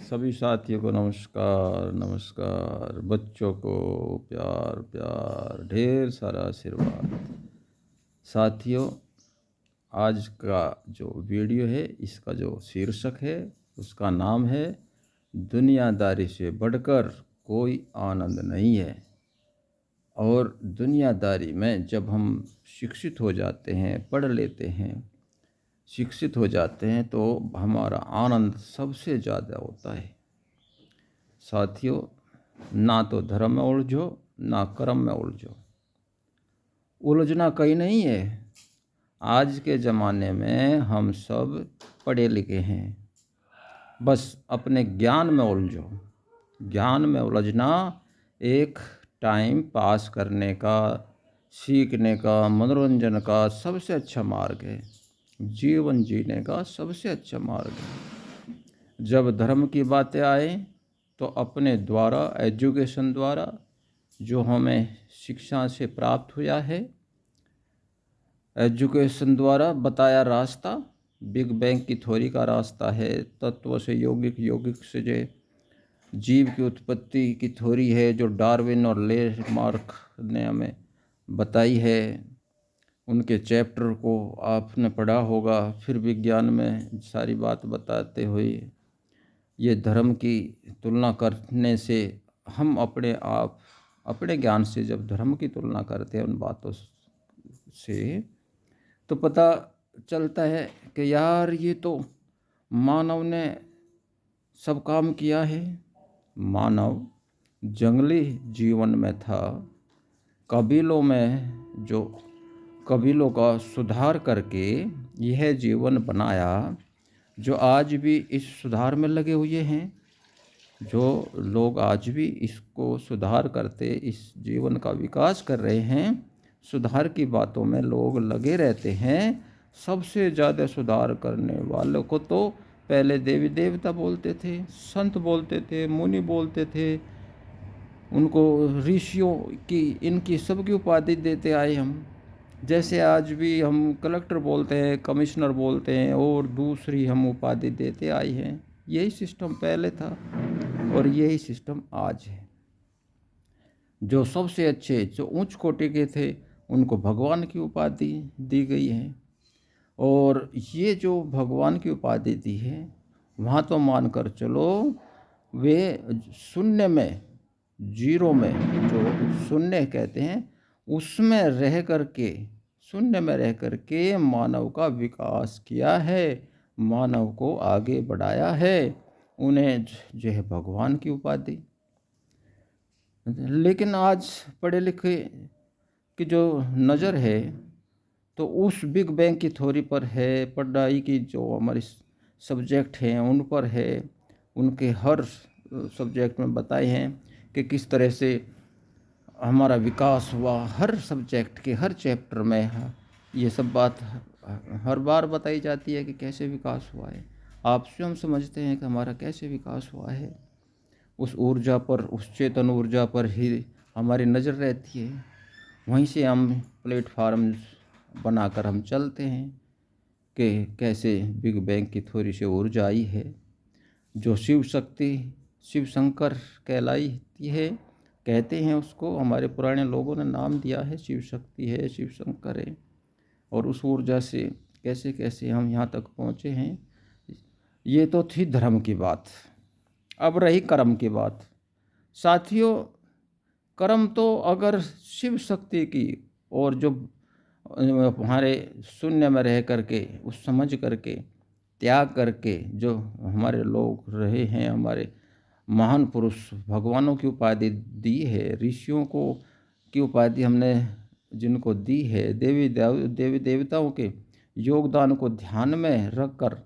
सभी साथियों को नमस्कार नमस्कार। बच्चों को प्यार प्यार, ढेर सारा आशीर्वाद। साथियों, आज का जो वीडियो है, इसका जो शीर्षक है, उसका नाम है दुनियादारी से बढ़कर कोई आनंद नहीं है। और दुनियादारी में जब हम शिक्षित हो जाते हैं, पढ़ लेते हैं, शिक्षित हो जाते हैं, तो हमारा आनंद सबसे ज़्यादा होता है। साथियों, ना तो धर्म में उलझो, ना कर्म में उलझो। उलझना कहीं नहीं है। आज के ज़माने में हम सब पढ़े लिखे हैं, बस अपने ज्ञान में उलझो। ज्ञान में उलझना एक टाइम पास करने का, सीखने का, मनोरंजन का सबसे अच्छा मार्ग है। जीवन जीने का सबसे अच्छा मार्ग है। जब धर्म की बातें आए तो अपने द्वारा, एजुकेशन द्वारा जो हमें शिक्षा से प्राप्त हुआ है, एजुकेशन द्वारा बताया रास्ता बिग बैंग की थ्योरी का रास्ता है। तत्व से यौगिक, यौगिक से जो जीव की उत्पत्ति की थ्योरी है, जो डार्विन और लेमार्क ने हमें बताई है। उनके चैप्टर को आपने पढ़ा होगा। फिर विज्ञान में सारी बात बताते हुए ये धर्म की तुलना करने से, हम अपने ज्ञान से जब धर्म की तुलना करते हैं उन बातों से, तो पता चलता है कि यार ये तो मानव ने सब काम किया है। मानव जंगली जीवन में था, कबीलों में जो कबीलों का सुधार करके यह जीवन बनाया, जो आज भी इस सुधार में लगे हुए हैं। जो लोग आज भी इसको सुधार करते, इस जीवन का विकास कर रहे हैं, सुधार की बातों में लोग लगे रहते हैं। सबसे ज़्यादा सुधार करने वालों को तो पहले देवी देवता बोलते थे, संत बोलते थे, मुनि बोलते थे, उनको ऋषियों की, इनकी सबकी उपाधि देते आए हम। जैसे आज भी हम कलेक्टर बोलते हैं, कमिश्नर बोलते हैं, और दूसरी हम उपाधि देते आए हैं। यही सिस्टम पहले था और यही सिस्टम आज है। जो सबसे अच्छे, जो उच्च कोटि के थे, उनको भगवान की उपाधि दी गई है। और ये जो भगवान की उपाधि दी है, वहाँ तो मानकर चलो वे शून्य में, जीरो में, जो शून्य कहते हैं, उसमें रह करके, शून्य में रह करके मानव का विकास किया है, मानव को आगे बढ़ाया है। उन्हें जो है भगवान की उपाधि। लेकिन आज पढ़े लिखे की जो नज़र है, तो उस बिग बैंग की थ्योरी पर है। पढ़ाई की जो हमारी सब्जेक्ट हैं उन पर है। उनके हर सब्जेक्ट में बताए हैं कि किस तरह से हमारा विकास हुआ। हर सब्जेक्ट के हर चैप्टर में ये सब बात हर बार बताई जाती है कि कैसे विकास हुआ है। आप स्वयं समझते हैं कि हमारा कैसे विकास हुआ है। उस ऊर्जा पर, उस चेतन ऊर्जा पर ही हमारी नज़र रहती है। वहीं से हम प्लेटफार्म बनाकर हम चलते हैं कि कैसे बिग बैंग की थ्योरी से ऊर्जा आई है, जो शिव शक्ति, शिव शंकर कहलाती है, कहते हैं उसको। हमारे पुराने लोगों ने नाम दिया है, शिव शक्ति है, शिव शंकर है। और उस ऊर्जा से कैसे कैसे हम यहाँ तक पहुँचे हैं। ये तो थी धर्म की बात। अब रही कर्म की बात। साथियों, कर्म तो अगर शिव शक्ति की, और जो हमारे शून्य में रह करके, उस समझ करके, त्याग करके जो हमारे लोग रहे हैं, हमारे महान पुरुष, भगवानों की उपाधि दी है, ऋषियों को की उपाधि हमने जिनको दी है, देवी देवताओं के योगदान को ध्यान में रखकर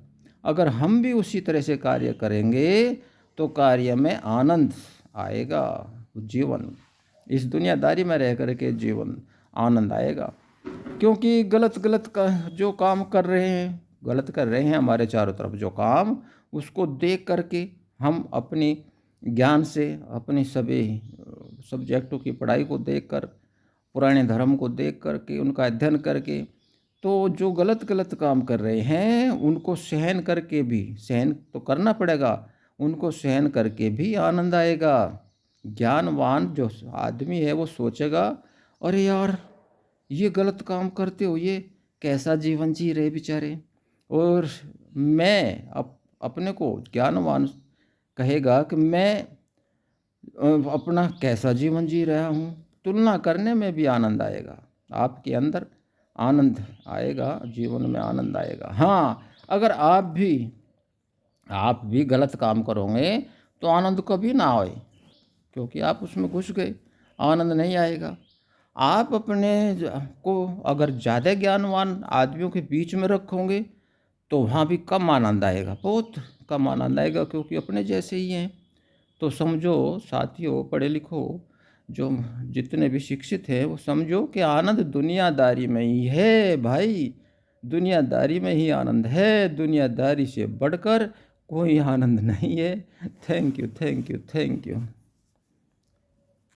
अगर हम भी उसी तरह से कार्य करेंगे, तो कार्य में आनंद आएगा। जीवन, इस दुनियादारी में रह कर के जीवन आनंद आएगा। क्योंकि गलत गलत का जो काम कर रहे हैं, गलत कर रहे हैं हमारे चारों तरफ जो काम, उसको देख करके हम अपनी ज्ञान से, अपनी सभी सब्जेक्टों की पढ़ाई को देखकर, पुराने धर्म को देख करके, उनका अध्ययन करके, तो जो गलत गलत काम कर रहे हैं उनको सहन करके भी, सहन तो करना पड़ेगा, उनको सहन करके भी आनंद आएगा। ज्ञानवान जो आदमी है वो सोचेगा, अरे यार ये गलत काम करते हो, ये कैसा जीवन जी रहे बेचारे। और मैं अपने को ज्ञानवान कहेगा कि मैं अपना कैसा जीवन जी रहा हूँ। तुलना करने में भी आनंद आएगा, आपके अंदर आनंद आएगा, जीवन में आनंद आएगा। हाँ, अगर आप भी गलत काम करोगे तो आनंद कभी ना आए, क्योंकि आप उसमें घुस गए, आनंद नहीं आएगा। आप अपने को अगर ज़्यादा ज्ञानवान आदमियों के बीच में रखोगे तो वहाँ भी कम आनंद आएगा, बहुत कम आनंद आएगा, क्योंकि अपने जैसे ही हैं। तो समझो साथियों, पढ़े लिखो जो जितने भी शिक्षित हैं, वो समझो कि आनंद दुनियादारी में ही है भाई। दुनियादारी में ही आनंद है, दुनियादारी से बढ़कर कोई आनंद नहीं है। Thank you, thank you, thank you.